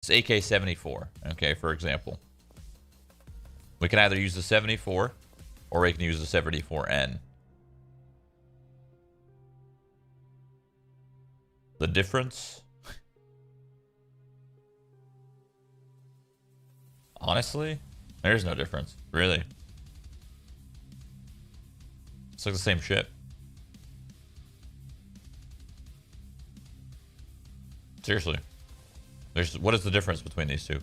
This AK-74, okay, for example. We can either use the 74 or we can use the 74N. The difference? Honestly, there's no difference, really. It's like the same shit. Seriously. What is the difference between these two?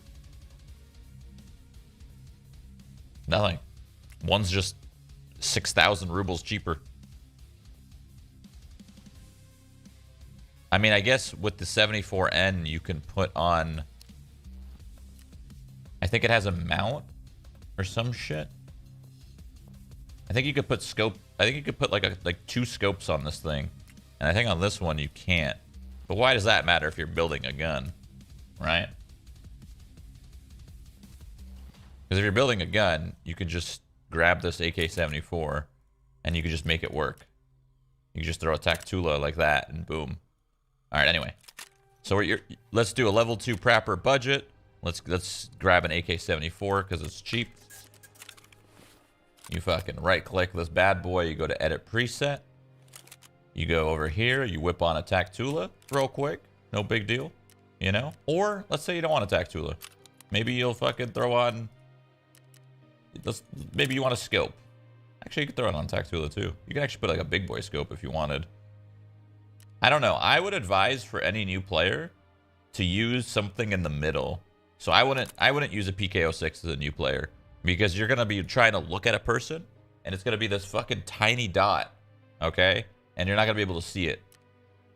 Nothing. One's just 6,000 rubles cheaper. I mean, I guess with the 74N, you can put on... I think it has a mount or some shit. I think you could put scope... I think you could put like 2 scopes on this thing. And I think on this one you can't. But why does that matter if you're building a gun? Right? Because if you're building a gun, you could just grab this AK-74 and you could just make it work. You could just throw a Tactula like that and boom. Alright, anyway. So let's do a level 2 prapper budget. Let's grab an AK-74 because it's cheap. You fucking right click this bad boy, you go to edit preset. You go over here, you whip on a Tactula real quick. No big deal, you know? Or let's say you don't want a Tactula. Maybe you'll fucking throw on... Maybe you want a scope. Actually, you could throw it on Tactula too. You can actually put like a big boy scope if you wanted. I don't know. I would advise for any new player to use something in the middle. So I wouldn't use a PK06 as a new player because you're going to be trying to look at a person and it's going to be this fucking tiny dot, okay? And you're not going to be able to see it.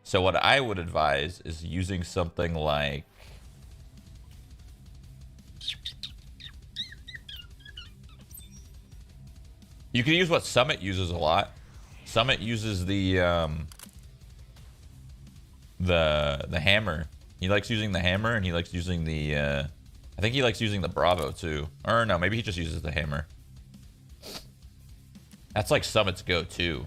So what I would advise is using something like... You can use what Summit uses a lot. Summit uses the hammer. He likes using the hammer, and he likes using the... I think he likes using the Bravo, too. Or no, maybe he just uses the hammer. That's like Summit's go-to.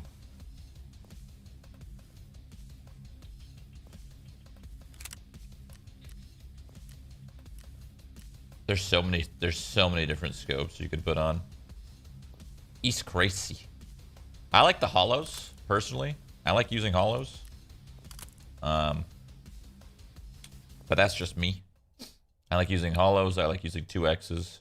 There's so many different scopes you could put on. It's crazy. I like the hollows, personally. I like using hollows. But that's just me. I like using hollows. I like using 2Xs.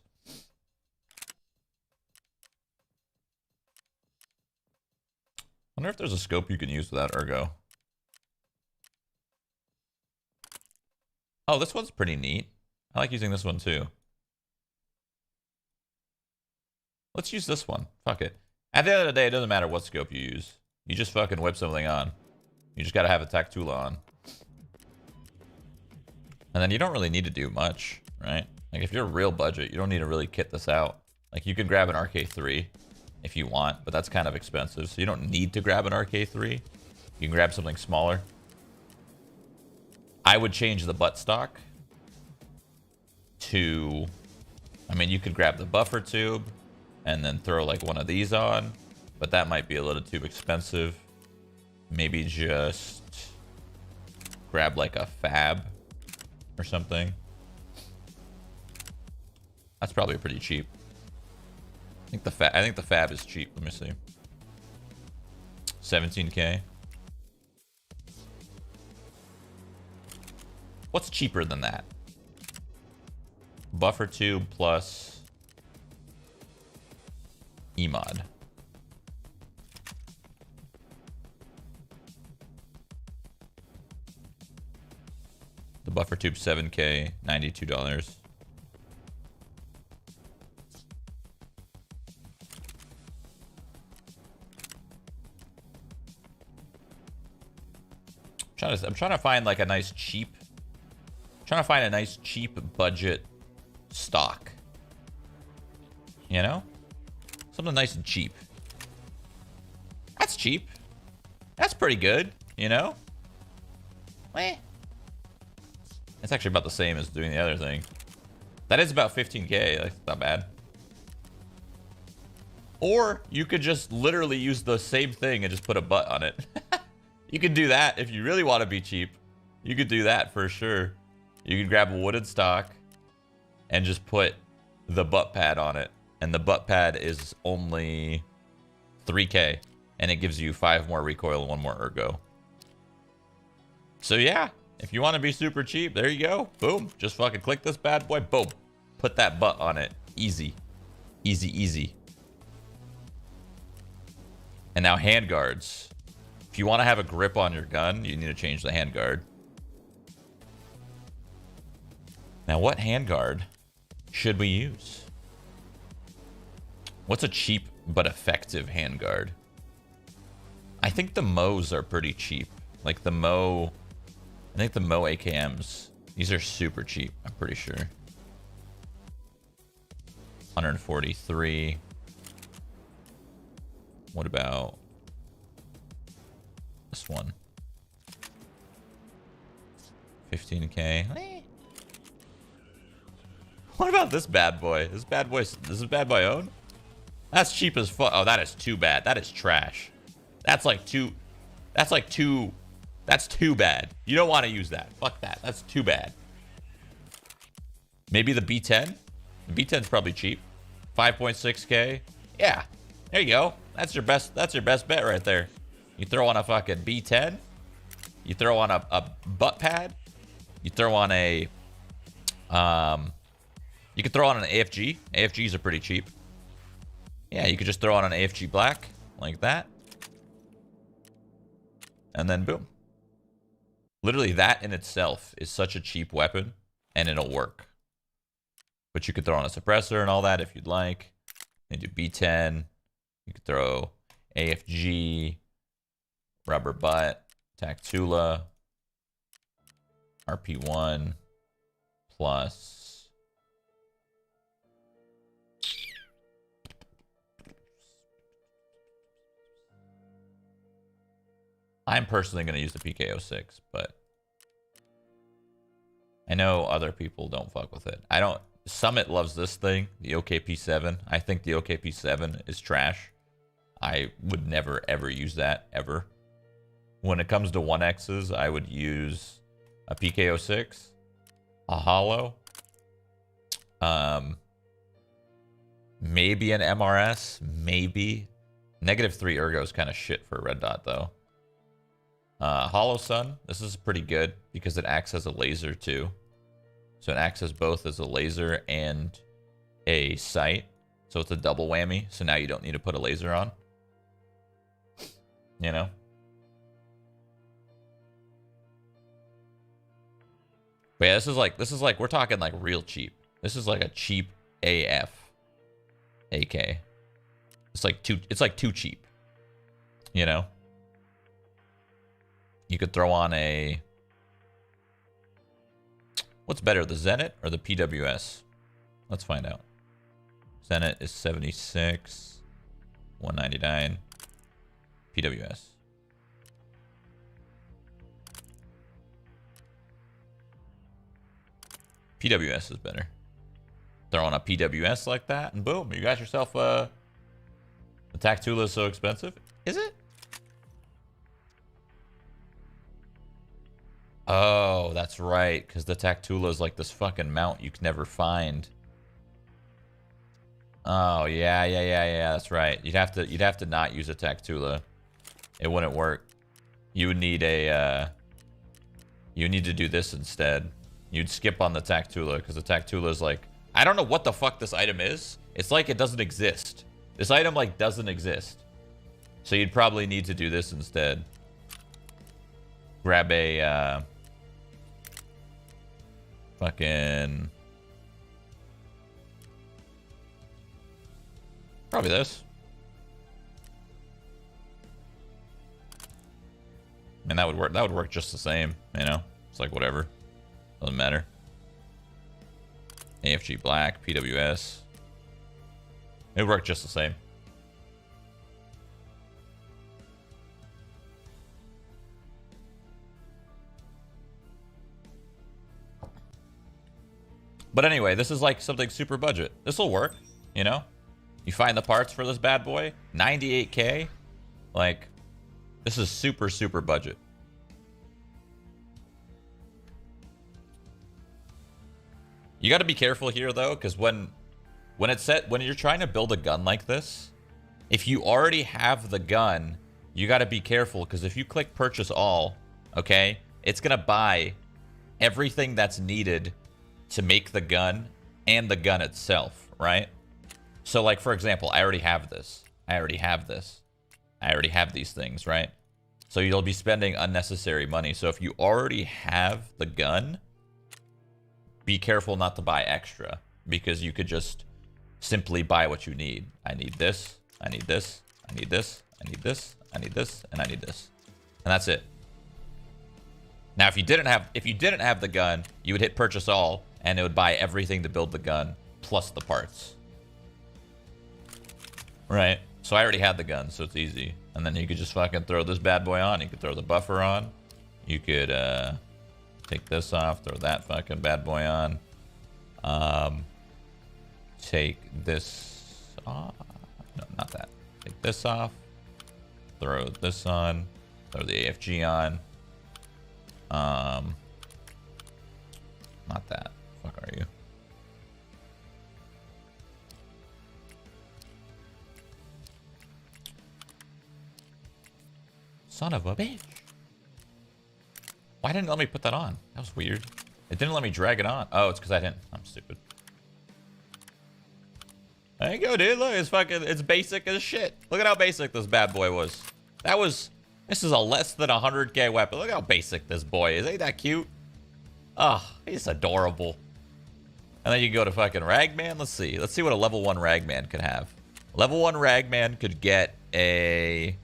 I wonder if there's a scope you can use without ergo. Oh, this one's pretty neat. I like using this one too. Let's use this one. Fuck it. At the end of the day, it doesn't matter what scope you use. You just fucking whip something on. You just gotta have a Tactula on. And then you don't really need to do much, right? Like if you're real budget, you don't need to really kit this out. Like you can grab an RK3 if you want, but that's kind of expensive. So you don't need to grab an RK3. You can grab something smaller. I would change the buttstock to... I mean, you could grab the buffer tube and then throw like one of these on, but that might be a little too expensive. Maybe just grab like a fab or something. That's probably pretty cheap. I think the fab is cheap. Let me see. 17K. What's cheaper than that? Buffer tube plus EMOD. The buffer tube 7K, $92. I'm trying to find like a nice cheap budget stock. You know? Something nice and cheap. That's cheap. That's pretty good, you know? Eh. It's actually about the same as doing the other thing. That is about 15K. That's not bad. Or you could just literally use the same thing and just put a butt on it. You could do that if you really want to be cheap. You could do that for sure. You can grab a wooden stock and just put the butt pad on it. And the butt pad is only 3K. And it gives you 5 more recoil and 1 more ergo. So yeah, if you want to be super cheap, there you go. Boom. Just fucking click this bad boy. Boom. Put that butt on it. Easy. Easy, easy. And now handguards. If you want to have a grip on your gun, you need to change the handguard. Now, what handguard should we use? What's a cheap but effective handguard? I think the Mo's are pretty cheap. Like the Mo... I think the Mo AKMs, these are super cheap, I'm pretty sure. 143. What about this one? 15K. What about this bad boy? This bad boy own? That's cheap as fuck. Oh, that is too bad. That is trash. That's too bad. You don't want to use that. Fuck that. That's too bad. Maybe the B10? The B10's probably cheap. 5.6K. Yeah. There you go. That's your best bet right there. You throw on a fucking B10. You throw on a butt pad. You throw on a you could throw on an AFG. AFGs are pretty cheap. Yeah, you could just throw on an AFG black like that. And then boom. Literally that in itself is such a cheap weapon and it'll work. But you could throw on a suppressor and all that if you'd like. And do B10. You could throw AFG, rubber butt, Tactula, RP1, plus I'm personally going to use the PK06, but I know other people don't fuck with it. I don't. Summit loves this thing, the OKP7. I think the OKP7 is trash. I would never, ever use that, ever. When it comes to 1Xs, I would use a PK06, a Hollow, maybe an MRS, maybe. -3 ergo is kind of shit for a red dot, though. Hollow Sun, this is pretty good because it acts as a laser too. So it acts as both as a laser and a sight. So it's a double whammy. So now you don't need to put a laser on. You know? But yeah, this is like we're talking like real cheap. This is like a cheap AF AK. It's like too cheap. You know? You could throw on a... What's better, the Zenit or the PWS? Let's find out. Zenit is 76, 199. PWS. PWS is better. Throw on a PWS like that, and boom, you got yourself a... The Tactula is so expensive. Is it? Oh, that's right, because the Tactula is like this fucking mount you can never find. Oh, yeah, that's right. You'd have to not use a Tactula. It wouldn't work. You would need a you need to do this instead. You'd skip on the Tactula because the Tactula is like, I don't know what the fuck this item is. It's like it doesn't exist. This item like doesn't exist. So you'd probably need to do this instead. Grab a fucking probably this. And that would work. That would work just the same, you know? It's like whatever. Doesn't matter. AFG black, PWS. It would work just the same. But anyway, this is like something super budget. This will work, you know? You find the parts for this bad boy, 98K. Like, this is super, super budget. You got to be careful here though, because when you're trying to build a gun like this, if you already have the gun, you got to be careful, because if you click purchase all, okay, it's gonna buy everything that's needed to make the gun and the gun itself, right? So like, for example, I already have this. I already have this. I already have these things, right? So you'll be spending unnecessary money. So if you already have the gun, be careful not to buy extra, because you could just simply buy what you need. I need this. I need this. I need this. I need this. I need this. And I need this. And that's it. Now, if you didn't have the gun, you would hit purchase all, and it would buy everything to build the gun plus the parts. Right? So I already had the gun, so it's easy. And then you could just fucking throw this bad boy on. You could throw the buffer on. You could take this off, throw that fucking bad boy on. Take this off. No, not that. Take this off. Throw this on. Throw the AFG on. Not that. Fuck are you? Son of a bitch. Why didn't it let me put that on? That was weird. It didn't let me drag it on. Oh, it's because I didn't. I'm stupid. There you go, dude. Look, it's basic as shit. Look at how basic this bad boy was. This is a less than 100k weapon. Look how basic this boy is. Ain't that cute? Oh, he's adorable. And then you go to fucking Ragman. Let's see. Let's see what a level 1 Ragman could have. Level 1 Ragman could get a...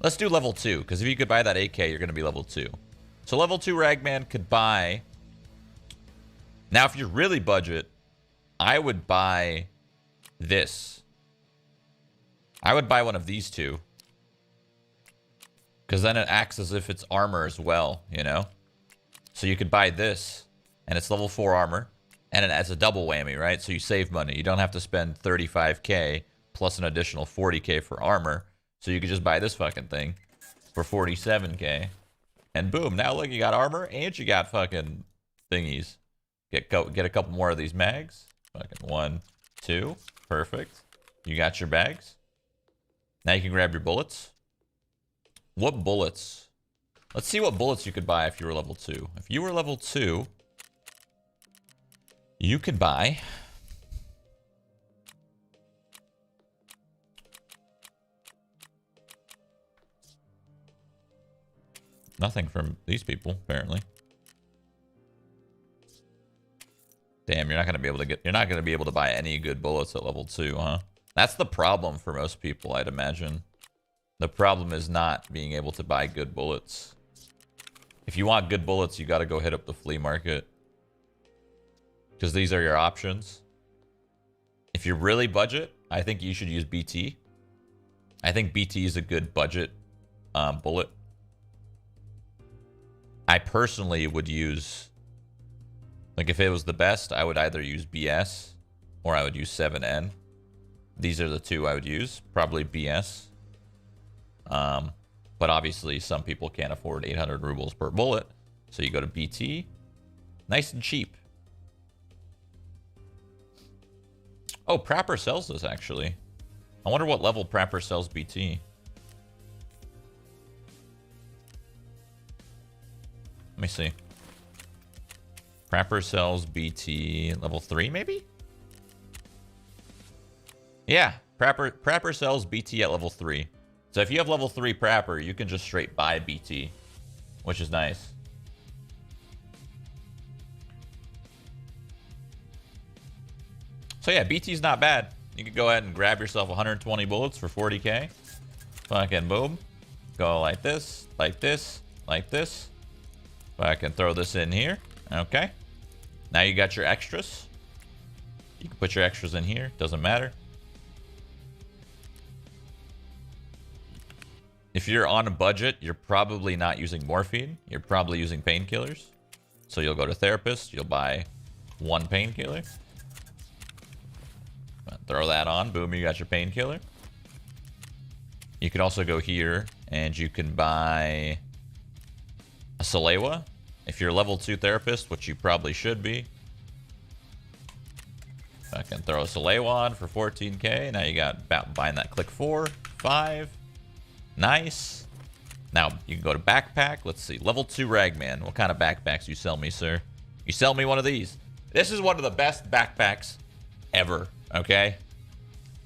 Let's do level 2, because if you could buy that 8k, you're going to be level 2. So level 2 Ragman could buy... Now, if you're really budget, I would buy this. I would buy one of these two. Because then it acts as if it's armor as well, you know? So you could buy this, and it's level 4 armor, and it has a double whammy, right? So you save money. You don't have to spend 35k plus an additional 40k for armor. So you could just buy this fucking thing for 47k. And boom, now look, you got armor, and you got fucking thingies. Get a couple more of these mags. Fucking 1, 2. Perfect. You got your bags. Now you can grab your bullets. What bullets? Let's see what bullets you could buy if you were level 2. If you were level 2, you could buy... Nothing from these people, apparently. Damn, you're not gonna be able to buy any good bullets at level 2, huh? That's the problem for most people, I'd imagine. The problem is not being able to buy good bullets. If you want good bullets, you gotta go hit up the flea market. Because these are your options. If you're really budget, I think you should use BT. I think BT is a good budget bullet. I personally would use... Like, if it was the best, I would either use BS or I would use 7N. These are the two I would use. Probably BS. But obviously, some people can't afford 800 rubles per bullet. So you go to BT. Nice and cheap. Oh, Prapor sells this, actually. I wonder what level Prapor sells BT. Let me see. Prapor sells BT level 3, maybe? Yeah, Prapor sells BT at level 3. So if you have level 3 Prapor, you can just straight buy BT, which is nice. So yeah, BT's not bad. You could go ahead and grab yourself 120 bullets for 40k. Fucking boom. Go like this, like this, like this. I can throw this in here. Okay. Now you got your extras. You can put your extras in here. Doesn't matter. If you're on a budget, you're probably not using morphine. You're probably using painkillers. So you'll go to therapist. You'll buy 1 painkiller. Throw that on. Boom, you got your painkiller. You can also go here and you can buy a Salewa. If you're a level 2 therapist, which you probably should be, I can throw a Soleil on for 14k. Now you got buying that click 4, 5. Nice. Now you can go to backpack. Let's see. Level 2 Ragman. What kind of backpacks you sell me, sir? You sell me one of these. This is one of the best backpacks ever. Okay.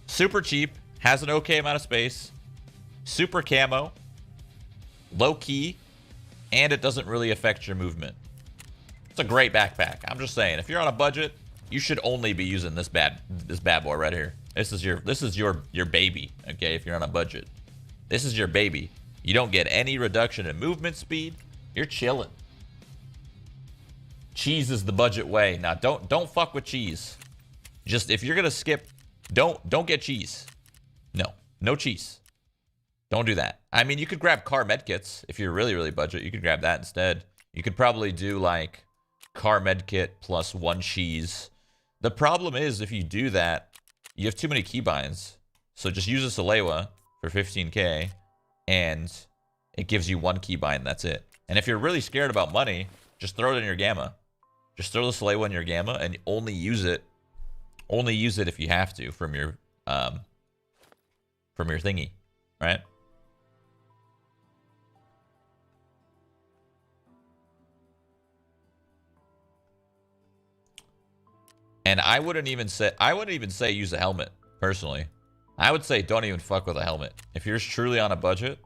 Super cheap. Has an okay amount of space. Super camo. Low key. And it doesn't really affect your movement. It's a great backpack. I'm just saying, if you're on a budget, you should only be using this bad boy right here. This is your baby, okay, if you're on a budget. This is your baby. You don't get any reduction in movement speed. You're chilling. Cheese is the budget way. Now don't fuck with cheese. Just if you're gonna skip, don't get cheese. No cheese. Don't do that. I mean, you could grab car medkits if you're really budget. You could grab that instead. You could probably do like car medkit plus 1 cheese. The problem is if you do that, you have too many keybinds. So just use a Salewa for 15k and it gives you 1 keybind. That's it. And if you're really scared about money, just throw it in your gamma. Just throw the Salewa in your gamma and only use it if you have to from your thingy, right? And I wouldn't even say use a helmet, personally. I would say don't even fuck with a helmet. If you're truly on a budget,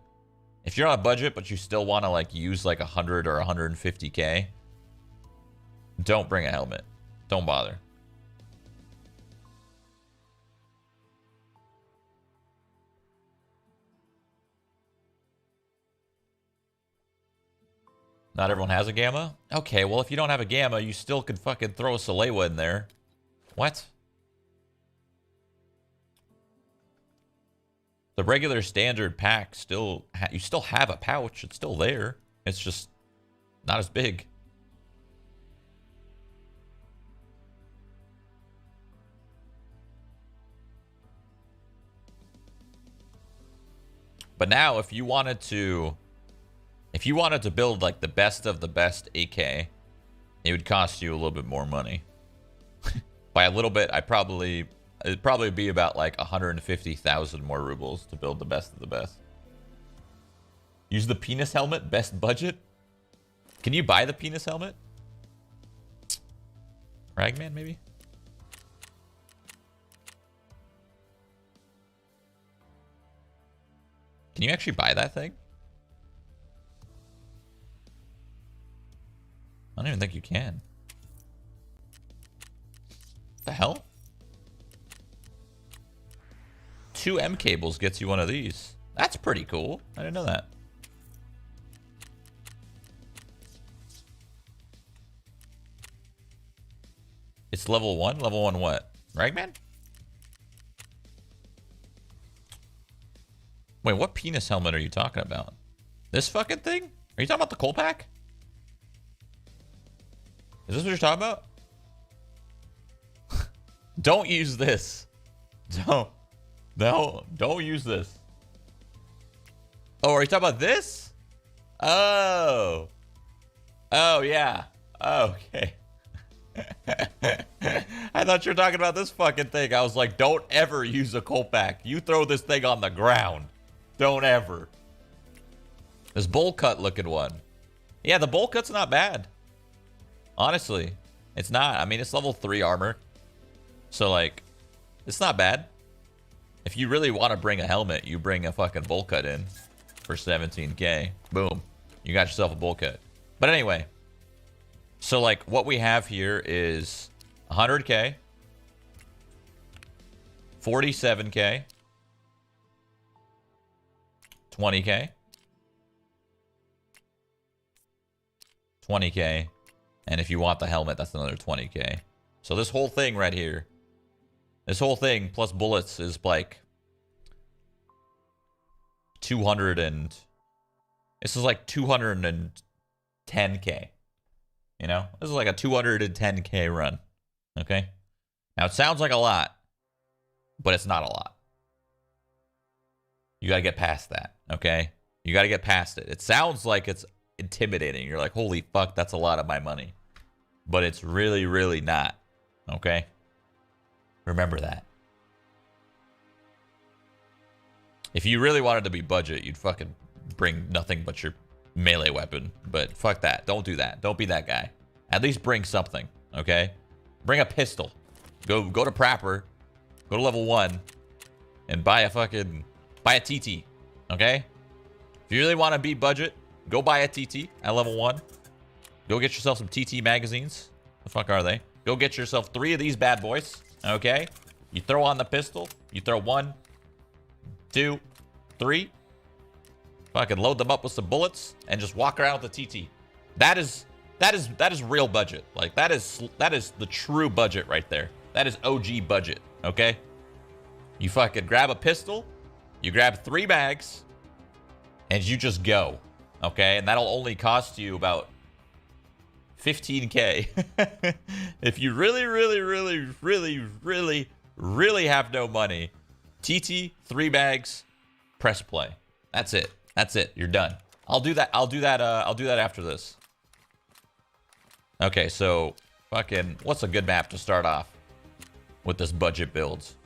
if you're on a budget but you still want to like use like 100 or 150k, don't bring a helmet. Don't bother. Not everyone has a gamma? Okay, well if you don't have a gamma, you still could fucking throw a Salewa in there. What? The regular standard pack still... you still have a pouch. It's still there. It's just not as big. But now, if you wanted to build like the best of the best AK, it would cost you a little bit more money. By a little bit, it'd probably be about like 150,000 more rubles to build the best of the best. Use the penis helmet, best budget. Can you buy the penis helmet? Ragman, maybe? Can you actually buy that thing? I don't even think you can. What the hell? 2 M cables gets you one of these. That's pretty cool. I didn't know that. It's level 1? Level 1 what? Ragman? Wait, what penis helmet are you talking about? This fucking thing? Are you talking about the coal pack? Is this what you're talking about? Don't use this. Don't use this. Oh, are you talking about this? Oh. Oh, yeah. Okay. I thought you were talking about this fucking thing. I was like, don't ever use a coal pack. You throw this thing on the ground. Don't ever. This bowl cut looking one. Yeah, the bowl cut's not bad. Honestly, it's not. I mean, it's level 3 armor. So, like, it's not bad. If you really want to bring a helmet, you bring a fucking bowl cut in for 17k. Boom. You got yourself a bowl cut. But anyway. So, like, what we have here is 100k. 47k. 20k. 20k. And if you want the helmet, that's another 20k. So this whole thing right here, this whole thing plus bullets is like 200 and this is like 210k. You know, this is like a 210k run. Okay. Now it sounds like a lot, but it's not a lot. You got to get past that. Okay. You got to get past it. It sounds like it's intimidating. You're like, holy fuck, that's a lot of my money. But it's really, really not. Okay. Remember that. If you really wanted to be budget, you'd fucking bring nothing but your melee weapon. But fuck that. Don't do that. Don't be that guy. At least bring something, okay? Bring a pistol. Go to Prapper. Go to level 1. And buy a TT, okay? If you really want to be budget, go buy a TT at level 1. Go get yourself some TT magazines. The fuck are they? Go get yourself 3 of these bad boys, okay? You throw on the pistol. You throw 1, 2, 3. Fucking load them up with some bullets and just walk around with the TT. That is real budget. Like that is the true budget right there. That is OG budget, okay? You fucking grab a pistol, you grab 3 bags, and you just go, okay? And that'll only cost you about 15K. If you really have no money, TT, 3 bags, press play. That's it. That's it. You're done. I'll do that after this. Okay, so fucking what's a good map to start off with this budget builds?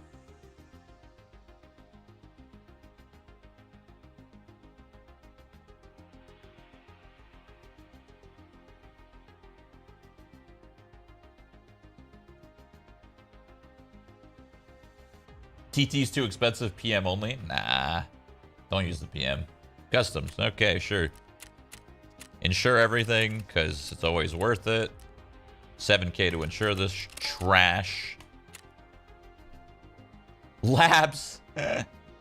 TT's too expensive, PM only? Nah, don't use the PM. Customs, okay, sure. Insure everything, because it's always worth it. 7K to insure this trash. Labs.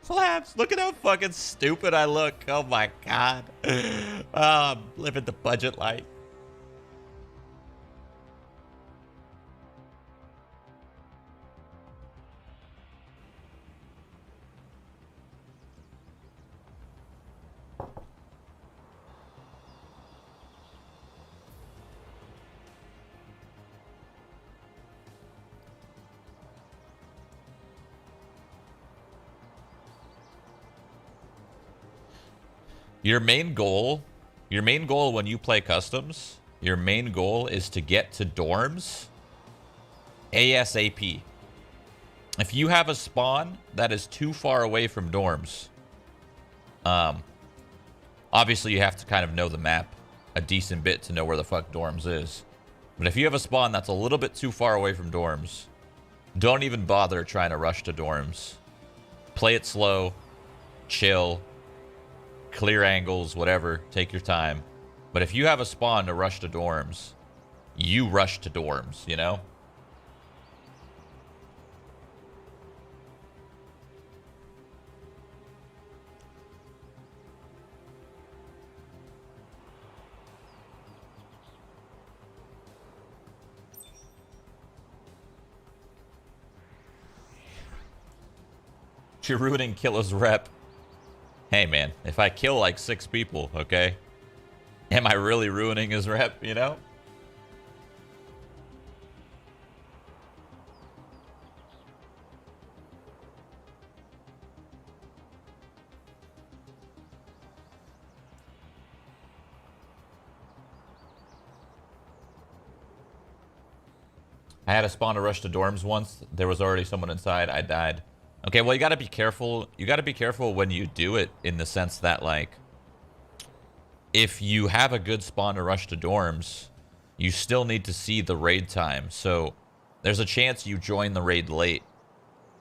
Labs, look at how fucking stupid I look. Oh my god. I'm living the budget life. Your main goal when you play customs, your main goal is to get to dorms ASAP. If you have a spawn that is too far away from dorms, obviously you have to kind of know the map a decent bit to know where the fuck dorms is. But if you have a spawn that's a little bit too far away from dorms, don't even bother trying to rush to dorms. Play it slow, chill, clear angles, whatever. Take your time. But if you have a spawn to rush to dorms, you rush to dorms, you know? You're ruining Killer's rep. Hey, man, if I kill like 6 people, okay? Am I really ruining his rep, you know? I had a spawn to rush to dorms once. There was already someone inside. I died. Okay, well, you got to be careful. You got to be careful when you do it in the sense that, like, if you have a good spawn to rush to dorms, you still need to see the raid time. So there's a chance you join the raid late.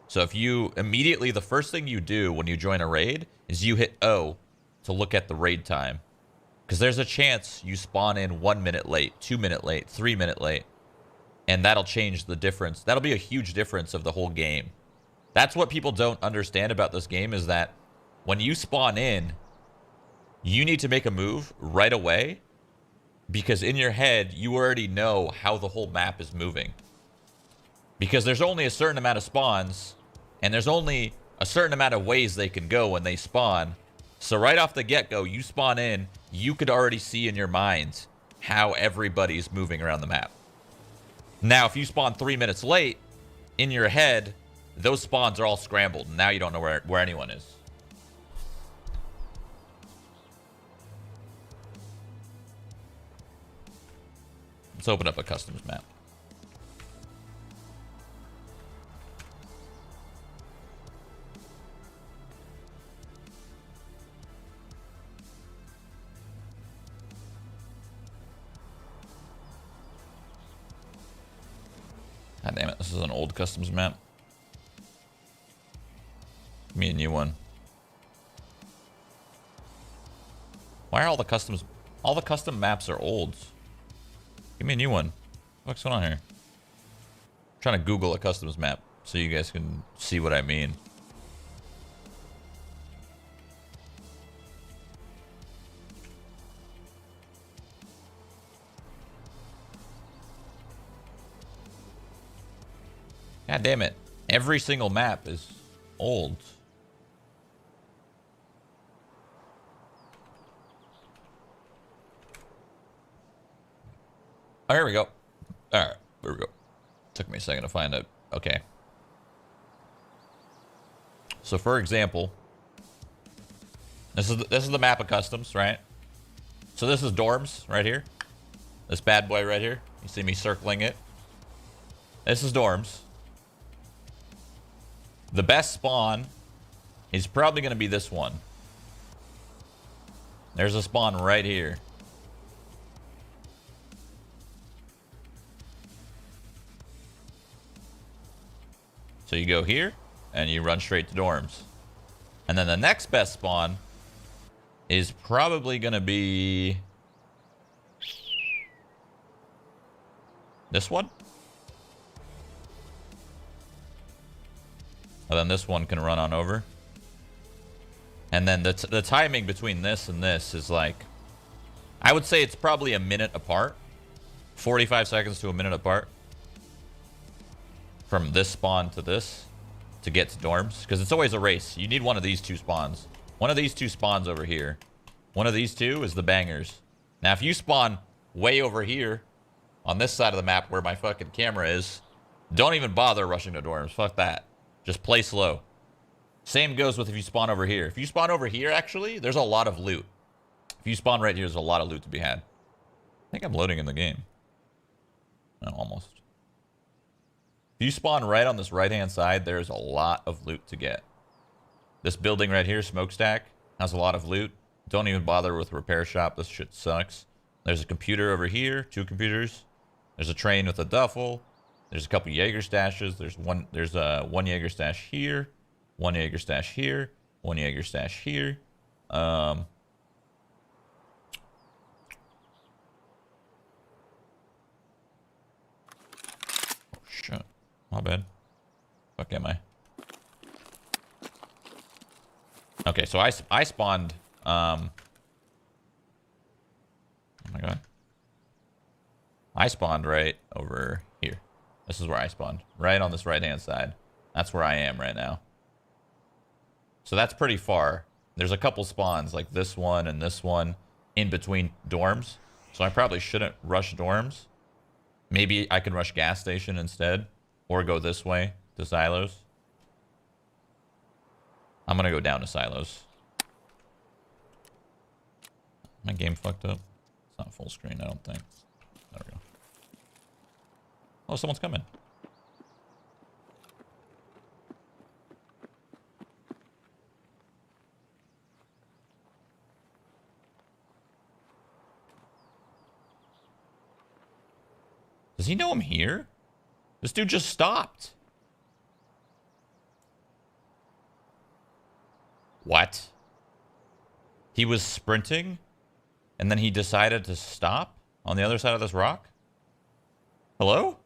So if you immediately, the first thing you do when you join a raid is you hit O to look at the raid time. Because there's a chance you spawn in 1 minute late, 2 minute late, 3 minute late. And that'll change the difference. That'll be a huge difference of the whole game. That's what people don't understand about this game, is that when you spawn in, you need to make a move right away, because in your head, you already know how the whole map is moving. Because there's only a certain amount of spawns, and there's only a certain amount of ways they can go when they spawn. So right off the get-go, you spawn in, you could already see in your mind how everybody's moving around the map. Now, if you spawn 3 minutes late, in your head, those spawns are all scrambled. And now you don't know where anyone is. Let's open up a customs map. God damn it, this is an old customs map. Give me a new one. Why are all the custom maps are old? Give me a new one. What's going on here? I'm trying to Google a customs map so you guys can see what I mean. God damn it. Every single map is old. Oh, here we go. Alright, there we go. Took me a second to find it. Okay. So for example, this is the map of customs, right? So this is dorms right here. This bad boy right here. You see me circling it. This is dorms. The best spawn is probably going to be this one. There's a spawn right here. So you go here, and you run straight to dorms. And then the next best spawn is probably going to be this one. And then this one can run on over. And then the timing between this and this is like, I would say it's probably a minute apart. 45 seconds to a minute apart. From this spawn to this to get to dorms. Because it's always a race. You need one of these two spawns. One of these two spawns over here. One of these two is the bangers. Now, if you spawn way over here on this side of the map where my fucking camera is, don't even bother rushing to dorms. Fuck that. Just play slow. Same goes with if you spawn over here. If you spawn over here, actually, there's a lot of loot. If you spawn right here, there's a lot of loot to be had. I think I'm loading in the game. No, almost. If you spawn right on this right-hand side, there's a lot of loot to get. This building right here, smokestack, has a lot of loot. Don't even bother with repair shop. This shit sucks. There's a computer over here, 2 computers. There's a train with a duffel. There's a couple Jaeger stashes. There's one Jaeger stash here, one Jaeger stash here, one Jaeger stash here. Oh shit. My bad. Fuck am I? Okay, so I spawned oh my god. I spawned right over here. This is where I spawned. Right on this right-hand side. That's where I am right now. So that's pretty far. There's a couple spawns, like this one and this one, in between dorms. So I probably shouldn't rush dorms. Maybe I can rush gas station instead. Or go this way to silos. I'm going to go down to silos. My game fucked up. It's not full screen, I don't think. There we go. Oh, someone's coming. Does he know I'm here? This dude just stopped. What? He was sprinting, and then he decided to stop on the other side of this rock? Hello?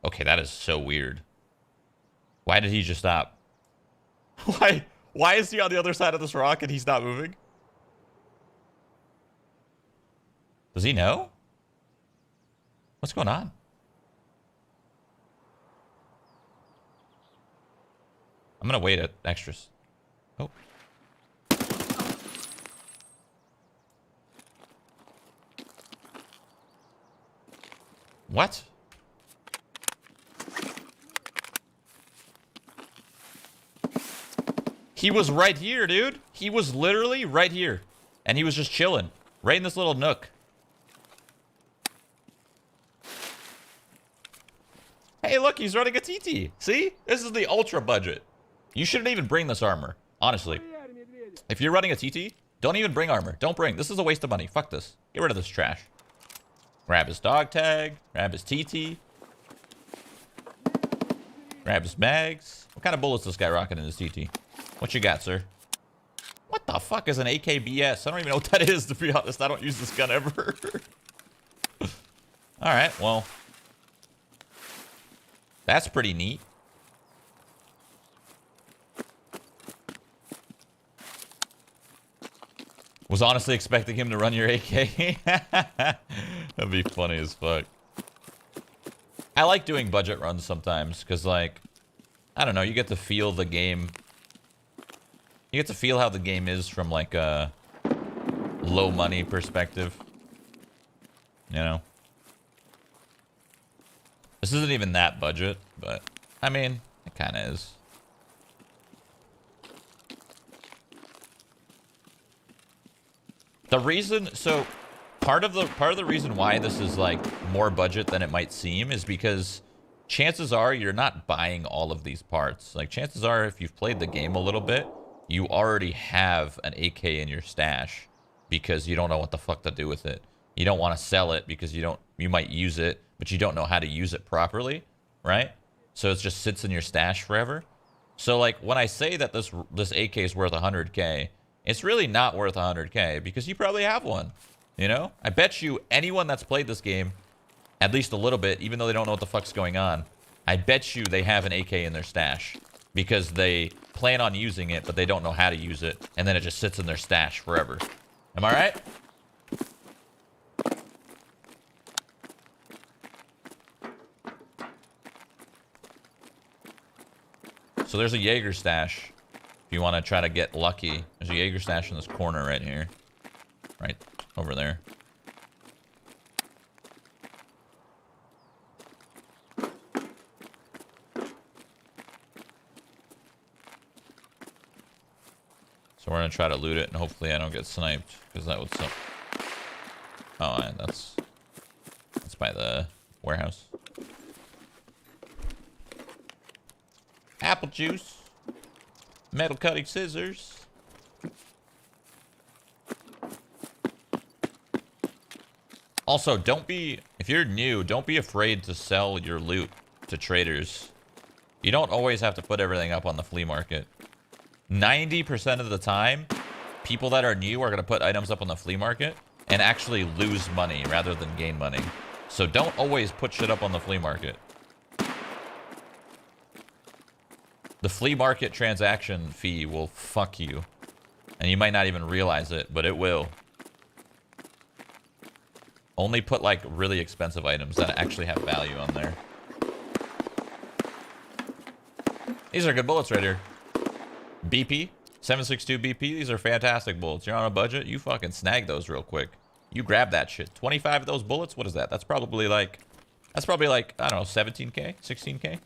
Okay, that is so weird. Why did he just stop? Why is he on the other side of this rock and he's not moving? Does he know? What's going on? I'm gonna wait at extras. Oh. What? He was right here, dude. He was literally right here. And he was just chilling. Right in this little nook. Hey, look, he's running a TT. See? This is the ultra budget. You shouldn't even bring this armor, honestly. If you're running a TT, Don't even bring armor. Don't bring. This is a waste of money. Fuck this. Get rid of this trash. Grab his dog tag. Grab his TT. Grab his mags. What kind of bullets is this guy rocking in his TT? What you got, sir? What the fuck is an AKBS? I don't even know what that is, to be honest. I don't use this gun ever. Alright, well. That's pretty neat. Was honestly expecting him to run your AK. That'd be funny as fuck. I like doing budget runs sometimes, because, like, I don't know, you get to feel the game. You get to feel how the game is from, like, a low money perspective. You know? This isn't even that budget, but, I mean, it kind of is. The reason, so part of the reason why this is like more budget than it might seem is because chances are you're not buying all of these parts. Like, chances are if you've played the game a little bit, you already have an AK in your stash because you don't know what the fuck to do with it. You don't want to sell it because you might use it, but you don't know how to use it properly, right? So it just sits in your stash forever. So like when I say that this AK is worth 100K, it's really not worth 100K because you probably have one, you know? I bet you anyone that's played this game at least a little bit, even though they don't know what the fuck's going on, I bet you they have an AK in their stash because they plan on using it, but they don't know how to use it, and then it just sits in their stash forever. Am I right? So there's a Jaeger stash. If you want to try to get lucky, there's a Jaeger stash in this corner right here. Right over there. So we're going to try to loot it, and hopefully I don't get sniped, because that would suck. Oh, and that's by the warehouse. Apple juice. Metal cutting scissors. Also, if you're new, don't be afraid to sell your loot to traders. You don't always have to put everything up on the flea market. 90% of the time, people that are new are going to put items up on the flea market and actually lose money rather than gain money. So don't always put shit up on the flea market. The flea market transaction fee will fuck you. And you might not even realize it, but it will. Only put, like, really expensive items that actually have value on there. These are good bullets right here. BP. 7.62 BP. These are fantastic bullets. You're on a budget, you fucking snag those real quick. You grab that shit. 25 of those bullets? What is that? That's probably like, I don't know, 17K? 16K?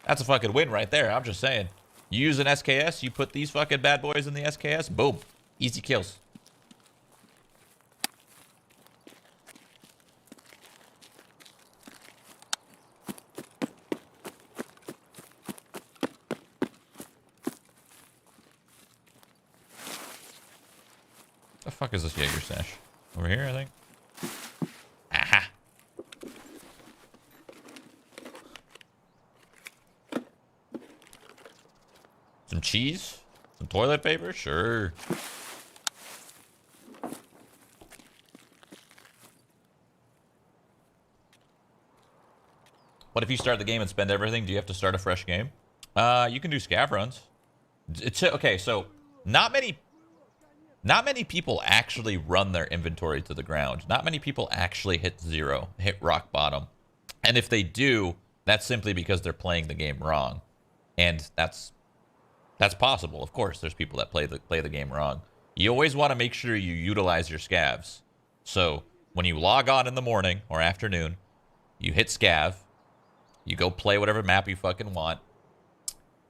That's a fucking win right there. I'm just saying. You use an SKS, you put these fucking bad boys in the SKS, boom. Easy kills. The fuck is this Jaeger stash? Over here, I think. Aha. Some cheese? Some toilet paper? Sure. What if you start the game and spend everything? Do you have to start a fresh game? You can do scav runs. Okay, so not many people actually run their inventory to the ground. Not many people actually hit zero, hit rock bottom. And if they do, that's simply because they're playing the game wrong. And that's possible. Of course, there's people that play the game wrong. You always want to make sure you utilize your scavs. So when you log on in the morning or afternoon, you hit scav, you go play whatever map you fucking want,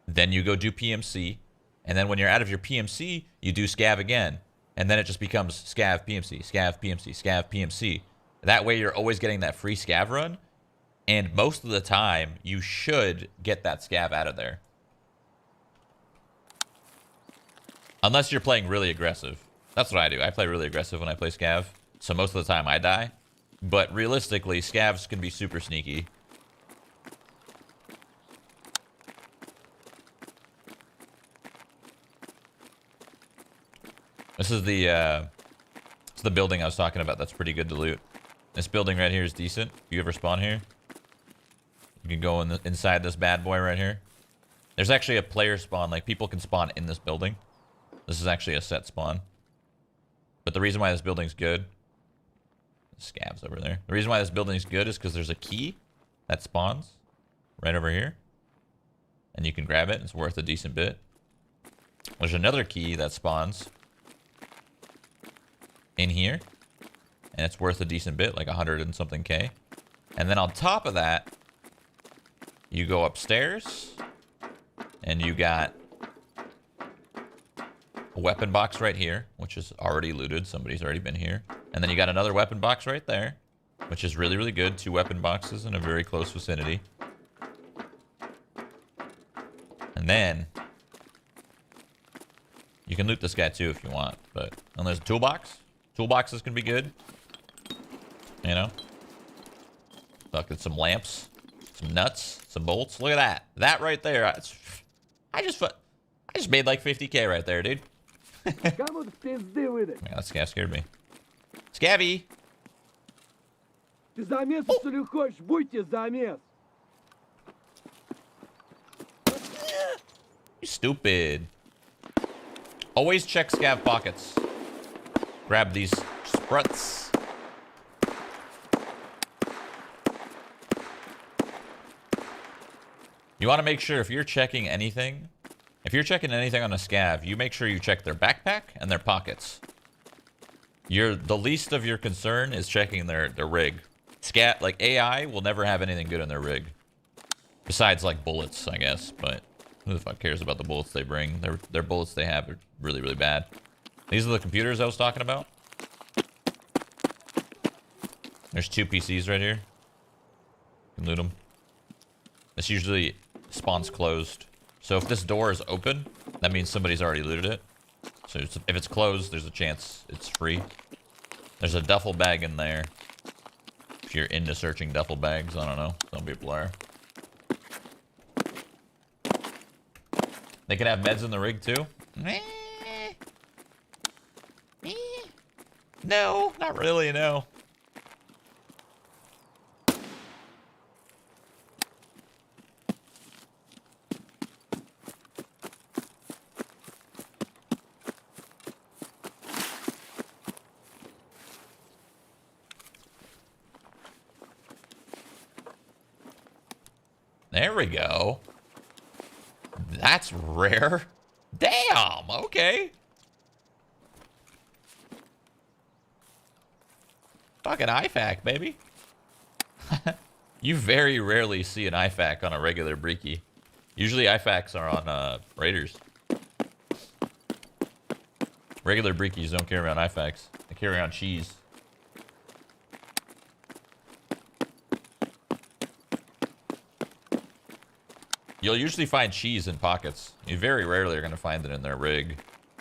then you go do PMC, and then when you're out of your PMC, you do scav again, and then it just becomes scav PMC, scav PMC, scav PMC. That way you're always getting that free scav run, and most of the time you should get that scav out of there. Unless you're playing really aggressive. That's what I do. I play really aggressive when I play scav. So most of the time I die. But realistically, scavs can be super sneaky. This is the building I was talking about. That's pretty good to loot. This building right here is decent. If you ever spawn here, you can go inside this bad boy right here. There's actually a player spawn. Like, people can spawn in this building. This is actually a set spawn. But the reason why this building's good... Scavs over there. The reason why this building's good is because there's a key that spawns right over here. And you can grab it. It's worth a decent bit. There's another key that spawns in here. And it's worth a decent bit, like 100 and something K. And then on top of that, you go upstairs... And you got a weapon box right here, which is already looted. Somebody's already been here. And then you got another weapon box right there, which is really, really good. 2 weapon boxes in a very close vicinity. And then you can loot this guy too if you want. But and there's a toolbox. Toolboxes can be good. You know? Fucking some lamps, some nuts, some bolts. Look at that. That right there. I just made like 50K right there, dude. Man, that scav scared me. Scavvy! You stupid. Always check scav pockets. Grab these spruts. You want to make sure if you're checking anything on a scav, you make sure you check their backpack and their pockets. The least of your concern is checking their rig. Like AI will never have anything good in their rig. Besides like bullets, I guess, but who the fuck cares about the bullets they bring? Their bullets they have are really, really bad. These are the computers I was talking about. There's 2 PCs right here. You can loot them. This usually spawns closed. So if this door is open, that means somebody's already looted it. So if it's closed, there's a chance it's free. There's a duffel bag in there. If you're into searching duffel bags, I don't know. Some people are. They could have meds in the rig too. No, not really, no. There we go. That's rare. Damn, okay. Fucking IFAK, baby. You very rarely see an IFAK on a regular Breaky. Usually IFAKs are on Raiders. Regular Breakies don't carry around IFAKs. They carry around cheese. You'll usually find cheese in pockets. You very rarely are going to find it in their rig.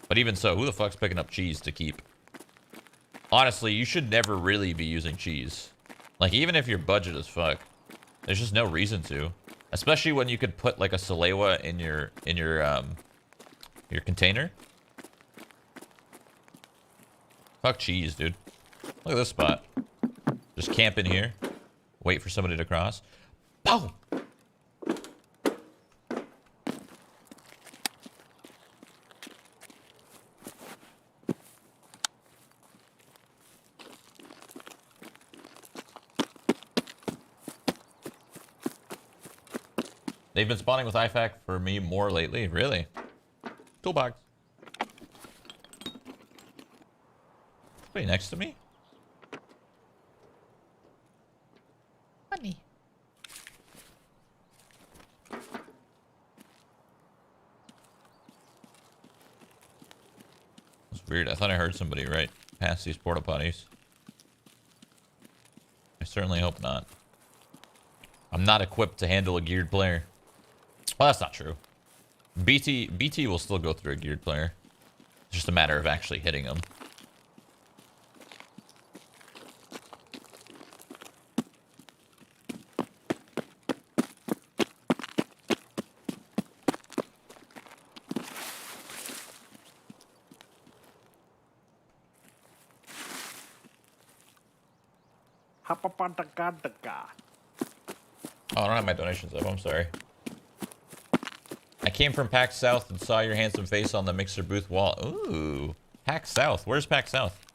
But even so, who the fuck's picking up cheese to keep? Honestly, you should never really be using cheese. Like, even if your budget is fuck, there's just no reason to. Especially when you could put like a Salewa in your container. Fuck cheese, dude. Look at this spot. Just camp in here. Wait for somebody to cross. Boom! They've been spawning with IFAK for me more lately. Really? Toolbox. Somebody next to me? Funny. It's weird. I thought I heard somebody right past these porta potties. I certainly hope not. I'm not equipped to handle a geared player. Well, that's not true. BT will still go through a geared player. It's just a matter of actually hitting them. Oh, I don't have my donations up. I'm sorry. I came from PAX South and saw your handsome face on the Mixer booth wall. Ooh. PAX South. Where's PAX South?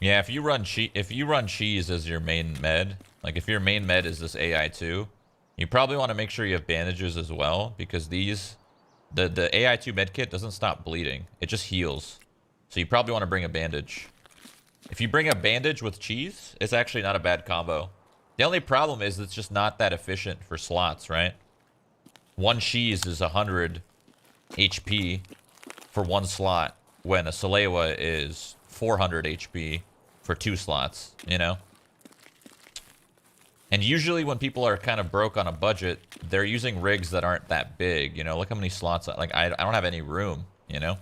Yeah, if you run cheese as your main med, like if your main med is this AI2, you probably want to make sure you have bandages as well, because the AI2 med kit doesn't stop bleeding. It just heals. So you probably want to bring a bandage. If you bring a bandage with cheese, it's actually not a bad combo. The only problem is it's just not that efficient for slots, right? One cheese is 100 HP for one slot, when a Salewa is 400 HP for 2 slots, you know? And usually when people are kind of broke on a budget, they're using rigs that aren't that big, you know? Look how many slots, like, I don't have any room, you know?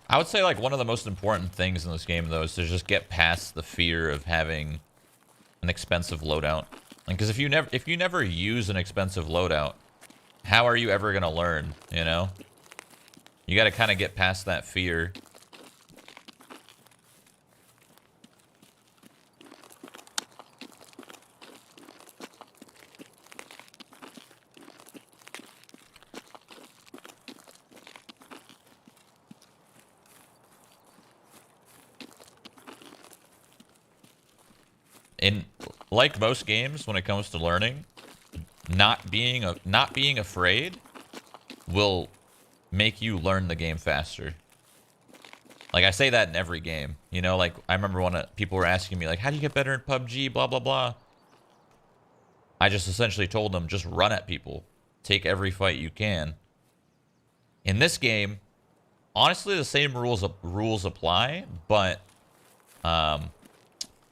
I would say, like, one of the most important things in this game, though, is to just get past the fear of having an expensive loadout. Like, because if you never use an expensive loadout, how are you ever gonna learn? You know, you got to kind of get past that fear. In like most games, when it comes to learning, not being afraid will make you learn the game faster. Like, I say that in every game, you know. Like, I remember when people were asking me, like, how do you get better in PUBG, blah blah blah. I just essentially told them, just run at people, take every fight you can. In this game, honestly, the same rules apply, but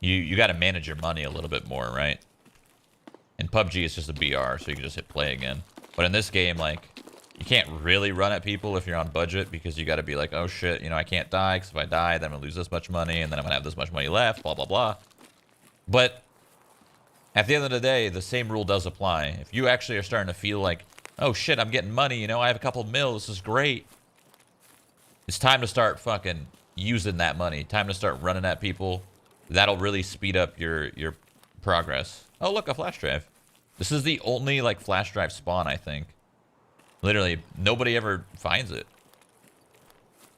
You got to manage your money a little bit more, right? In PUBG, it's just a BR, so you can just hit play again. But in this game, like, you can't really run at people if you're on budget, because you got to be like, oh shit, you know, I can't die, because if I die, then I'm gonna lose this much money, and then I'm gonna have this much money left, blah blah blah. But at the end of the day, the same rule does apply. If you actually are starting to feel like, oh shit, I'm getting money, you know, I have a couple mil, this is great. It's time to start fucking using that money. Time to start running at people. That'll really speed up your progress. Oh, look, a flash drive. This is the only, like, flash drive spawn, I think. Literally, nobody ever finds it.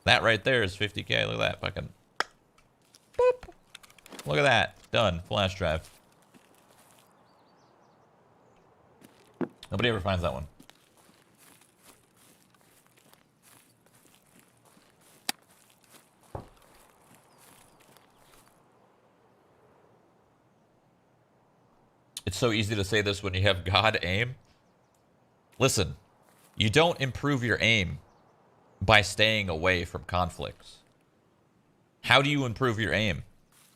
That right there is 50k. Look at that. Fucking... boop. Look at that. Done. Flash drive. Nobody ever finds that one. It's so easy to say this when you have God aim. Listen, you don't improve your aim by staying away from conflicts. How do you improve your aim?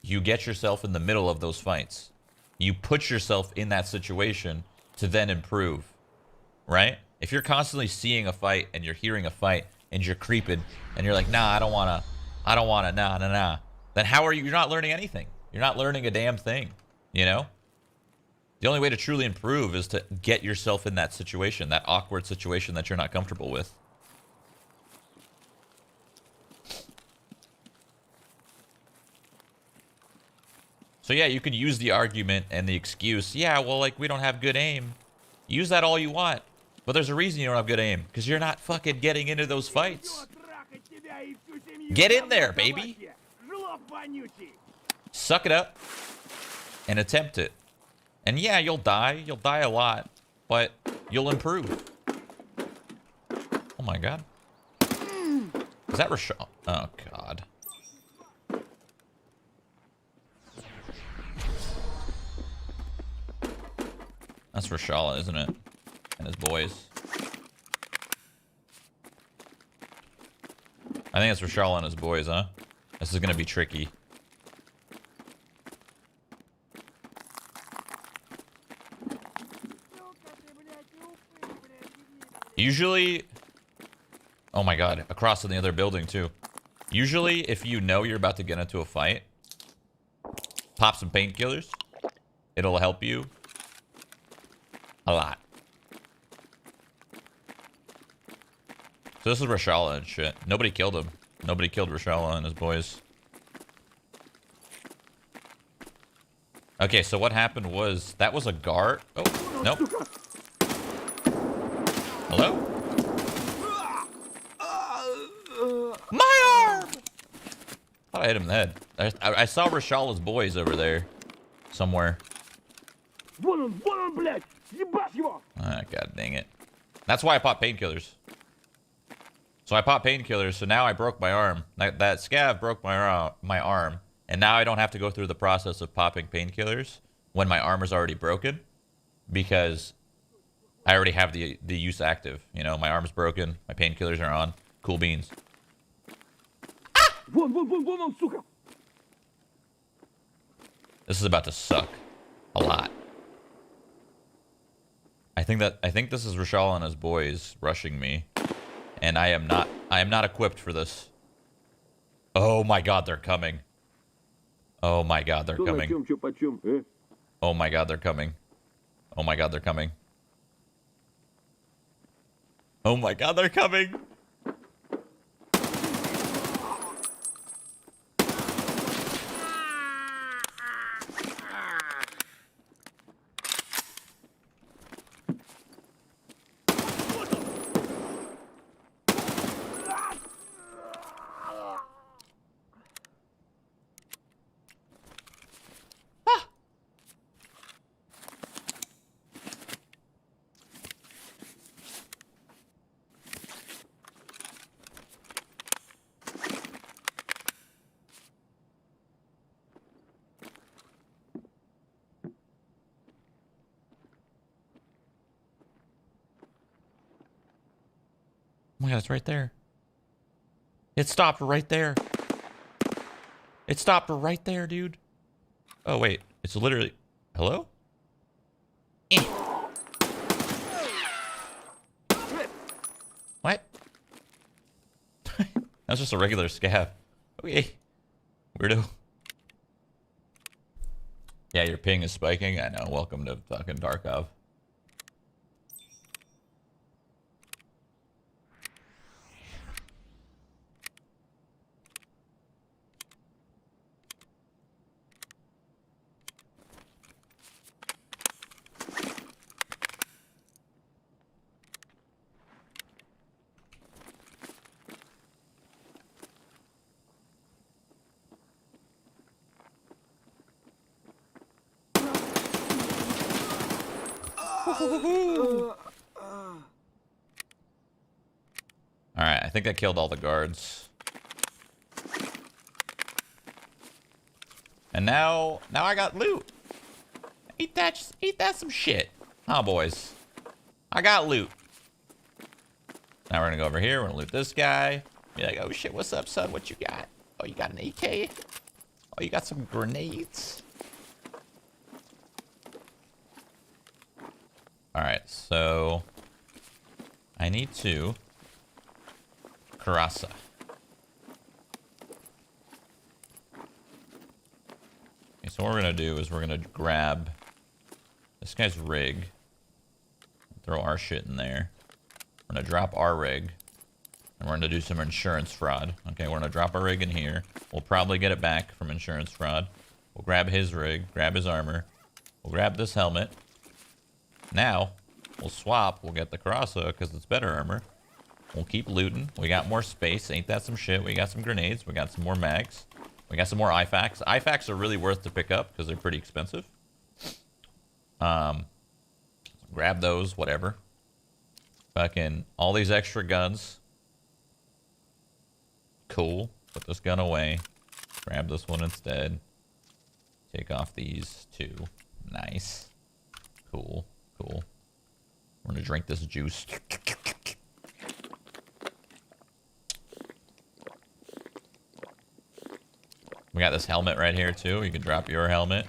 You get yourself in the middle of those fights. You put yourself in that situation to then improve, right? If you're constantly seeing a fight and you're hearing a fight and you're creeping and you're like, nah, I don't wanna, nah. Then how are you? You're not learning anything. You're not learning a damn thing, you know? The only way to truly improve is to get yourself in that situation, that awkward situation that you're not comfortable with. So yeah, you can use the argument and the excuse, yeah, well, like, we don't have good aim. Use that all you want. But there's a reason you don't have good aim, because you're not fucking getting into those fights. Get in there, baby. Suck it up. and attempt it. And yeah, you'll die. You'll die a lot, but you'll improve. Oh my god. Is that Rashal? Oh god. That's Rashala, isn't it? And his boys. I think it's Rashala and his boys, huh? This is gonna be tricky. Usually... Oh my god, across in the other building too. Usually, if you know you're about to get into a fight, pop some painkillers. It'll help you a lot. So this is Rashala and shit. Nobody killed him. Nobody killed Rashala and his boys. Okay, so what happened was... That was a guard... Oh, nope. Hello? My arm! Thought I hit him in the head. I saw Rashala's boys over there. Somewhere. Ah, god dang it. That's why I popped painkillers. So I popped painkillers, so now I broke my arm. That scav broke my arm. And now I don't have to go through the process of popping painkillers when my arm is already broken. Because I already have the use active. You know, my arm's broken, my painkillers are on. Cool beans. Ah! This is about to suck. A lot. I think this is Rashala and his boys rushing me. And I am not equipped for this. Oh my god, they're coming. Oh my god, they're coming. Oh my god, they're coming. Oh my god, they're coming. Oh my god, they're coming. Oh my god, it's right there. It stopped right there. It stopped right there, dude. Oh, wait. It's literally... Hello? Eh. What? That's just a regular scav. Okay. Weirdo. Yeah, your ping is spiking. I know. Welcome to fucking Tarkov. Alright, I think I killed all the guards. And now I got loot. Eat that some shit. Huh, boys? I got loot. Now we're gonna go over here, we're gonna loot this guy. Be like, oh shit, what's up, son? What you got? Oh, you got an AK? Oh, you got some grenades? Alright, so I need to Karasa. Okay, so what we're gonna do is we're gonna grab this guy's rig, throw our shit in there. We're gonna drop our rig, and we're gonna do some insurance fraud. Okay, we're gonna drop our rig in here. We'll probably get it back from insurance fraud. We'll grab his rig, grab his armor. We'll grab this helmet. Now, we'll swap. We'll get the Karasa because it's better armor. We'll keep looting. We got more space. Ain't that some shit? We got some grenades. We got some more mags. We got some more IFAKs. IFAKs are really worth to pick up because they're pretty expensive. Grab those, whatever. Fucking all these extra guns. Cool. Put this gun away. Grab this one instead. Take off these two. Nice. Cool. Cool. We're gonna drink this juice. We got this helmet right here too. You can drop your helmet.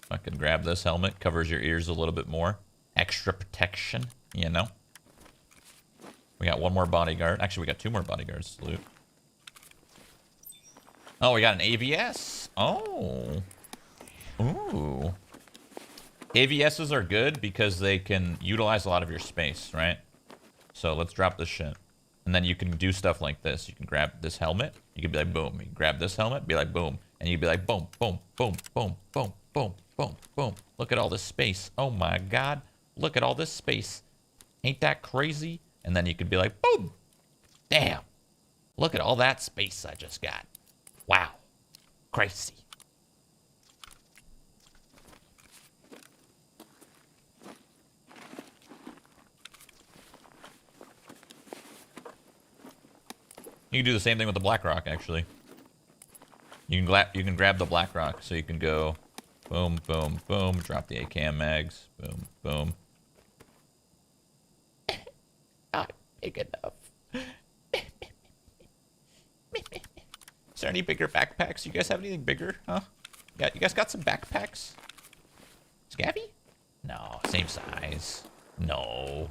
I can grab this helmet. Covers your ears a little bit more. Extra protection, you know. We got one more bodyguard. Actually, we got two more bodyguards to loot. Oh, we got an AVS. Oh. Ooh. AVSs are good because they can utilize a lot of your space, right? So let's drop this shit. And then you can do stuff like this. You can grab this helmet. You can be like, boom. You can grab this helmet, be like, boom. And you'd be like, boom, boom, boom, boom, boom, boom, boom, boom. Look at all this space. Oh my God. Look at all this space. Ain't that crazy? And then you could be like, boom. Damn. Look at all that space I just got. Wow. Crazy. You can do the same thing with the black rock, actually. You can grab the black rock, so you can go boom, boom, boom, drop the AKM mags, boom, boom. Not big enough. Is there any bigger backpacks? You guys have anything bigger? Huh? Yeah, you guys got some backpacks? Scabby? No, same size. No.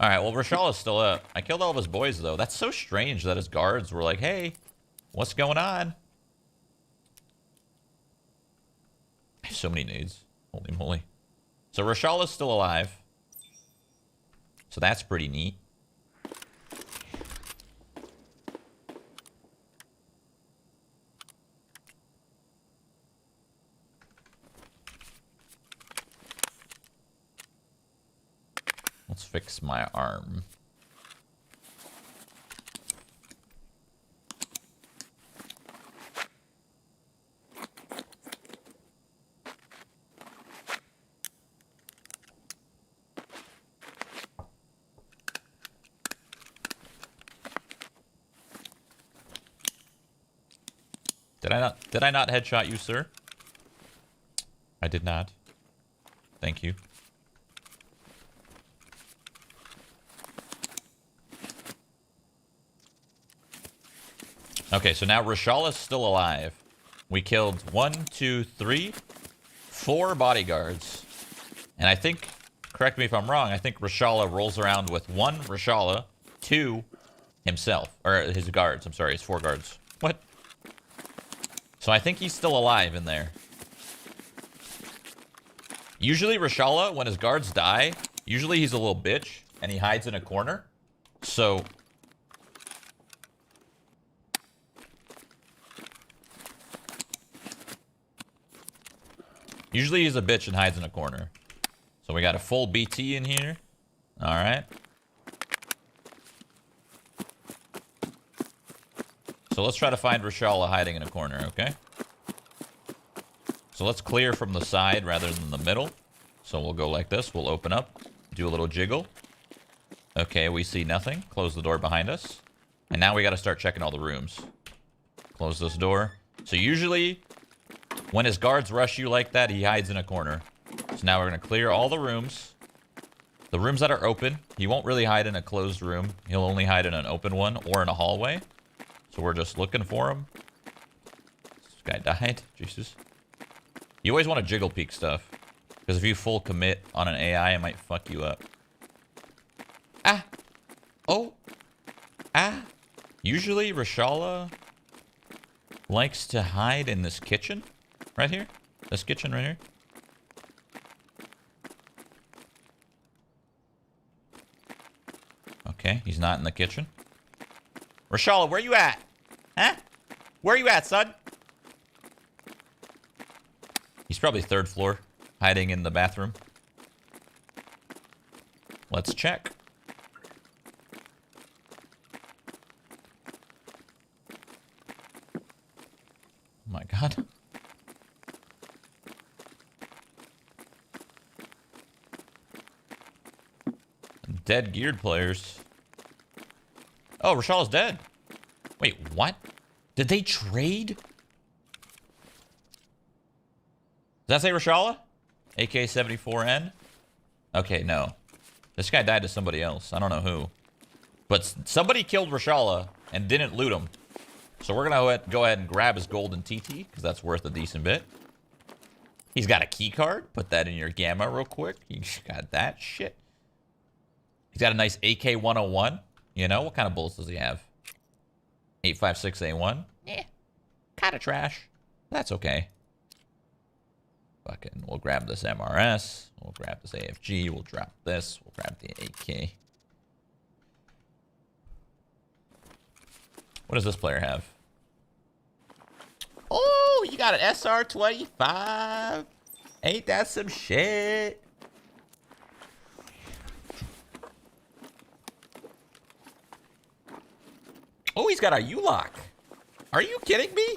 Alright, well, Rashal is still up. I killed all of his boys, though. That's so strange that his guards were like, hey, what's going on? I have so many nades. Holy moly. So Rashal is still alive. So that's pretty neat. Let's fix my arm. Did I not headshot you, sir? I did not. Thank you. Okay, so now Rashal is still alive. We killed 1, 2, 3, 4 bodyguards. And I think, correct me if I'm wrong, I think Rashala rolls around with 1 Rashala, 2 himself. Or his guards, I'm sorry, his 4 guards. What? So I think he's still alive in there. Usually Rashala, when his guards die, usually he's a little bitch and he hides in a corner. So usually he's a bitch and hides in a corner. So we got a full BT in here. All right. So let's try to find Rashala hiding in a corner, okay? So let's clear from the side rather than the middle. So we'll go like this. We'll open up, do a little jiggle. Okay, we see nothing. Close the door behind us. And now we got to start checking all the rooms. Close this door. So usually when his guards rush you like that, he hides in a corner. So now we're going to clear all the rooms. The rooms that are open, he won't really hide in a closed room. He'll only hide in an open one or in a hallway. So we're just looking for him. This guy died. Jesus. You always want to jiggle peek stuff. Because if you full commit on an AI, it might fuck you up. Ah! Oh! Ah! Usually, Rashala likes to hide in this kitchen. Right here. This kitchen right here. Okay, he's not in the kitchen. Rashala, where you at? Huh? Where you at, son? He's probably 3rd floor, hiding in the bathroom. Let's check. Oh my God. dead geared players. Oh, Rashal's dead. Wait, what? Did they trade? Does that say Rashala? AK-74N? Okay, no. This guy died to somebody else. I don't know who. But somebody killed Rashala and didn't loot him. So we're going to go ahead and grab his golden TT, because that's worth a decent bit. He's got a key card. Put that in your gamma real quick. You got that shit. He's got a nice AK-101. You know, what kind of bullets does he have? 8.56A1? Eh, kind of trash. That's okay. Fucking, we'll grab this MRS. We'll grab this AFG. We'll drop this. We'll grab the AK. What does this player have? Oh, you got an SR-25. Ain't that some shit? Oh, he's got a U-lock. Are you kidding me?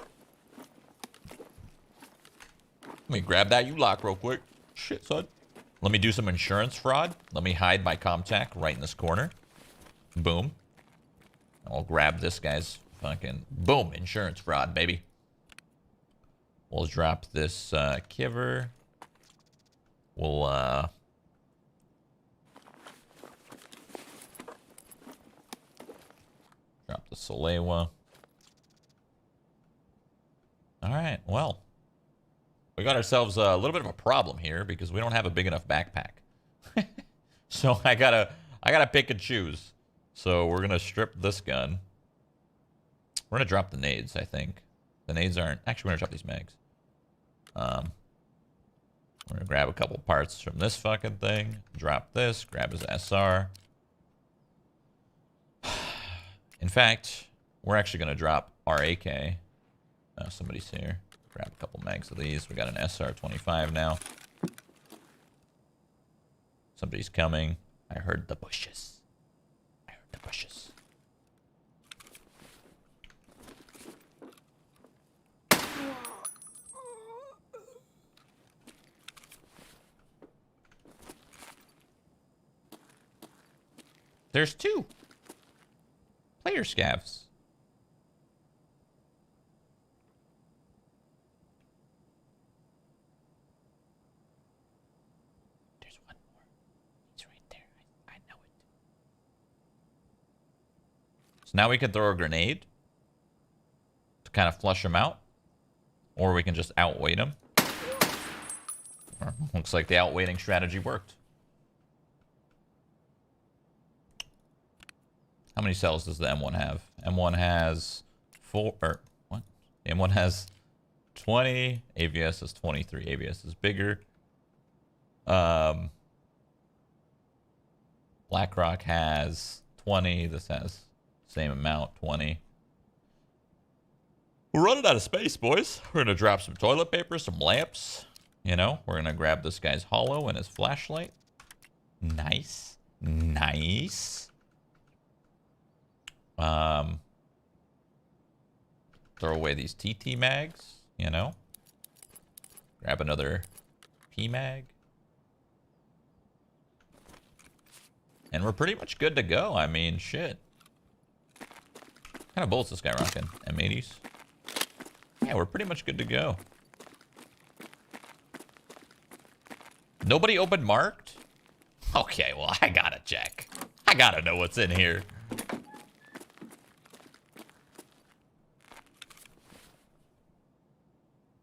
Let me grab that U-lock real quick. Shit, son. Let me do some insurance fraud. Let me hide my Comtac right in this corner. Boom. I'll grab this guy's fucking... Boom. Insurance fraud, baby. We'll drop this Kiver. We'll... drop the Solewa. Alright, well. We got ourselves a little bit of a problem here because we don't have a big enough backpack. So I gotta pick and choose. So we're gonna strip this gun. We're gonna drop the nades, I think. The nades aren't... Actually, we're gonna drop these mags. We're gonna grab a couple parts from this fucking thing. Drop this. Grab his SR. In fact, we're actually gonna drop our AK. Oh, somebody's here. Grab a couple mags of these. We got an SR-25 now. Somebody's coming. I heard the bushes. I heard the bushes. There's two player scavs. There's one more. He's right there. I know it. So now we can throw a grenade to kind of flush him out. Or we can just outweight him. Looks like the outweighting strategy worked. How many cells does the M1 have? M1 has 4, or what? M1 has 20, AVS is 23. AVS is bigger. BlackRock has 20. This has same amount, 20. We're running out of space, boys. We're gonna drop some toilet paper, some lamps. You know, we're gonna grab this guy's holo and his flashlight. Nice. Nice. Throw away these TT mags, you know. Grab another P mag. And we're pretty much good to go. I mean, shit. What kind of bullets this guy rocking? M80s? Yeah, we're pretty much good to go. Nobody open marked? Okay, well, I gotta check. I gotta know what's in here.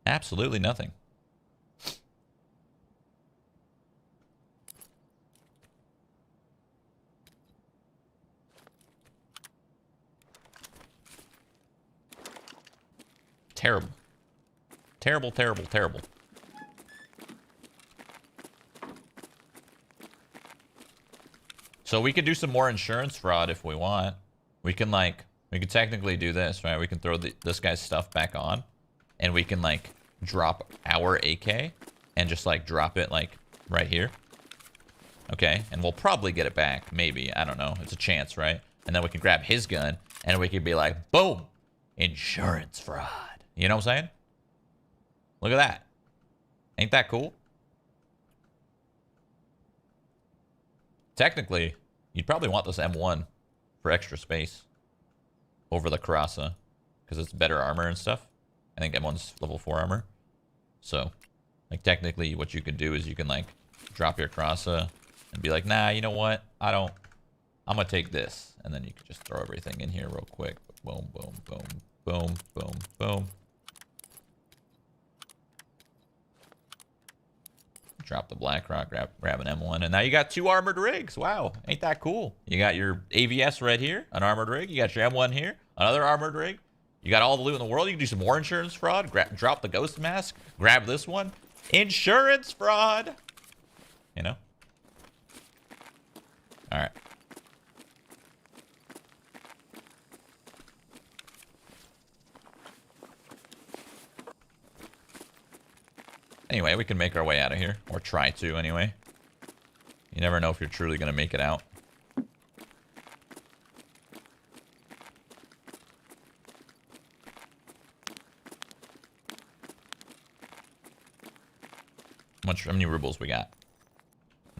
Absolutely nothing. Terrible. Terrible, terrible, terrible. So we could do some more insurance fraud if we want. We can could technically do this, right? We can throw this guy's stuff back on. And we can drop our AK and just drop it right here. Okay, and we'll probably get it back, maybe. I don't know. It's a chance, right? And then we can grab his gun and we can be like, boom, insurance fraud. You know what I'm saying? Look at that. Ain't that cool? Technically, You'd probably want this M1 for extra space over the Karasa because it's better armor and stuff. I think M1's level 4 armor. So, like, technically what you can do is you can, like, drop your Karasa and be like, nah, you know what? I'm going to take this. And then you can just throw everything in here real quick. Boom, boom, boom, boom, boom, boom. Drop the Blackrock, grab an M1, and now you got 2 armored rigs. Wow, ain't that cool? You got your AVS right here, an armored rig. You got your M1 here, another armored rig. You got all the loot in the world. You can do some more insurance fraud. Drop the ghost mask. Grab this one. Insurance fraud. You know? All right. Anyway, we can make our way out of here. Or try to, anyway. You never know if you're truly going to make it out. How many rubles we got?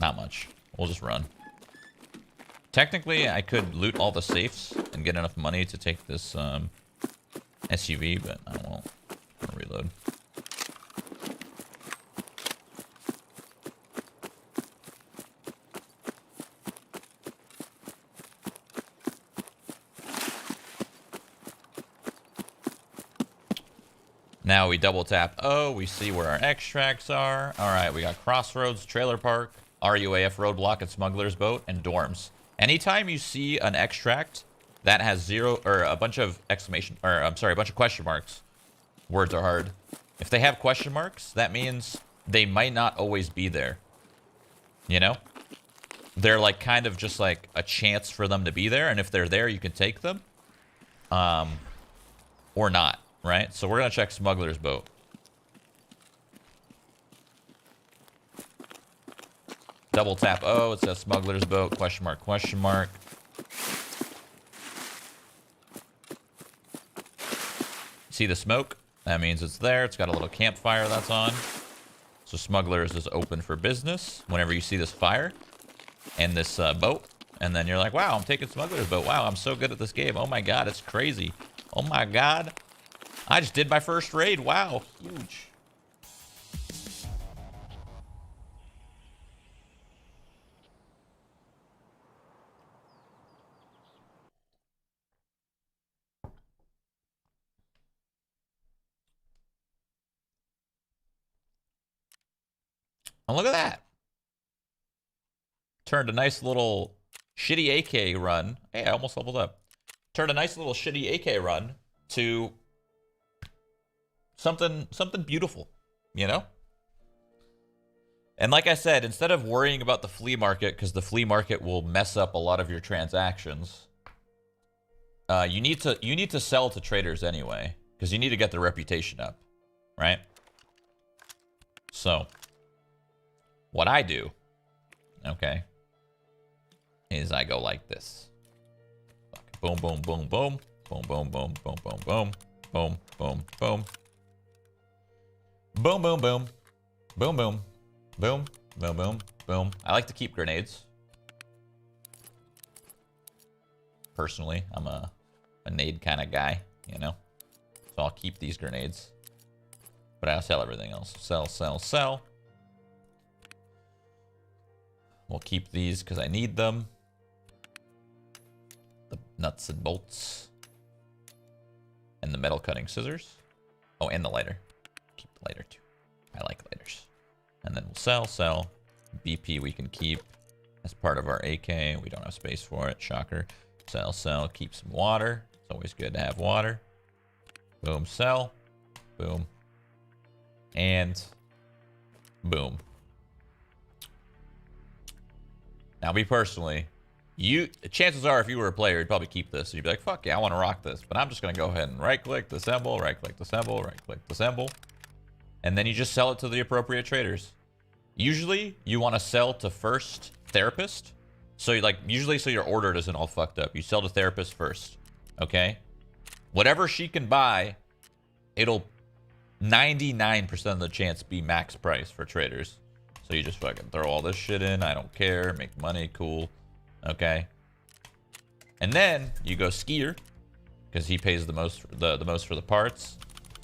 Not much. We'll just run. Technically, I could loot all the safes and get enough money to take this SUV, but I won't. I'm gonna reload. Now we double tap. Oh, we see where our extracts are. All right, we got Crossroads, Trailer Park, RUAF Roadblock, and Smuggler's Boat, and Dorms. Anytime you see an extract that has zero or a bunch of exclamation, or I'm sorry, a bunch of question marks. Words are hard. If they have question marks, that means they might not always be there. You know? They're like kind of just like a chance for them to be there, and if they're there, you can take them. Or not. Right? So we're going to check Smuggler's Boat. Double tap. Oh, it says Smuggler's Boat. Question mark, question mark. See the smoke? That means it's there. It's got a little campfire that's on. So Smuggler's is open for business whenever you see this fire and this boat. And then you're like, wow, I'm taking Smuggler's Boat. Wow, I'm so good at this game. Oh my god, it's crazy. Oh my god. I just did my first raid. Wow. Huge. Oh, look at that. Turned a nice little shitty AK run. Hey, I almost leveled up. Turned a nice little shitty AK run to something beautiful, you know? And like I said, instead of worrying about the flea market, because the flea market will mess up a lot of your transactions, you need to sell to traders anyway, because you need to get their reputation up, right? So, what I do, okay, is I go like this. Boom, boom, boom, boom, boom, boom, boom, boom, boom, boom, boom, boom, boom. Boom, boom, boom. Boom, boom. Boom, boom, boom, boom. I like to keep grenades. Personally, I'm a nade kind of guy, you know? So I'll keep these grenades. But I'll sell everything else. Sell, sell, sell. We'll keep these because I need them. The nuts and bolts. And the metal cutting scissors. Oh, and the lighter. Keep the lighter too. I like lighters. And then we'll sell. BP we can keep as part of our AK. We don't have space for it. Shocker. Sell. Keep some water. It's always good to have water. Boom, sell. Boom. And boom. Now, me personally, chances are if you were a player, you'd probably keep this. You'd be like, fuck yeah, I want to rock this. But I'm just going to go ahead and right-click, disassemble, right-click, disassemble, right-click, disassemble. And then you just sell it to the appropriate traders. Usually, you want to sell to first therapist. So, usually so your order isn't all fucked up. You sell to therapist first, okay? Whatever she can buy, it'll 99% of the chance be max price for traders. So you just fucking throw all this shit in. I don't care. Make money. Cool. Okay. And then you go skier, because he pays the most the most for the parts.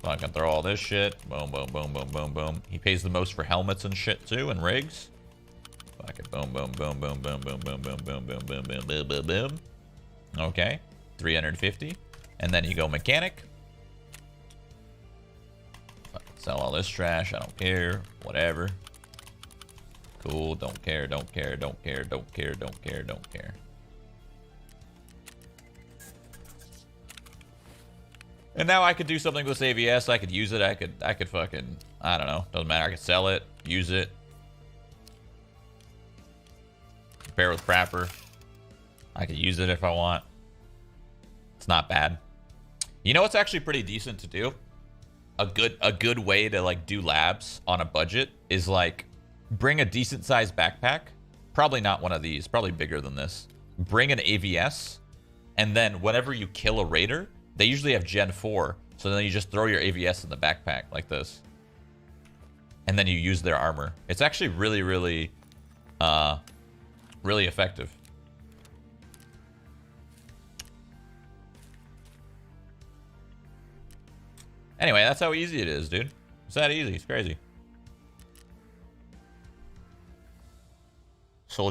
So I can throw all this shit. Boom, boom, boom, boom, boom, boom. He pays the most for helmets and shit too, and rigs. Fuck it. Boom, boom, boom, boom, boom, boom, boom, boom, boom, boom, boom, boom, boom, boom, boom. Okay. 350. And then you go mechanic. Sell all this trash. I don't care. Whatever. Cool. Don't care. Don't care. Don't care. Don't care. Don't care. Don't care. And now I could do something with this AVS. I could use it. I could fucking, I don't know. Doesn't matter. I could sell it. Use it. Compare with Prapper. I could use it if I want. It's not bad. You know what's actually pretty decent to do? A good way to like do labs on a budget is like bring a decent sized backpack. Probably not one of these, probably bigger than this. Bring an AVS, and then whenever you kill a raider, they usually have Gen 4, so then you just throw your AVS in the backpack like this. And then you use their armor. It's actually really, really, really effective. Anyway, that's how easy it is, dude. It's that easy. It's crazy.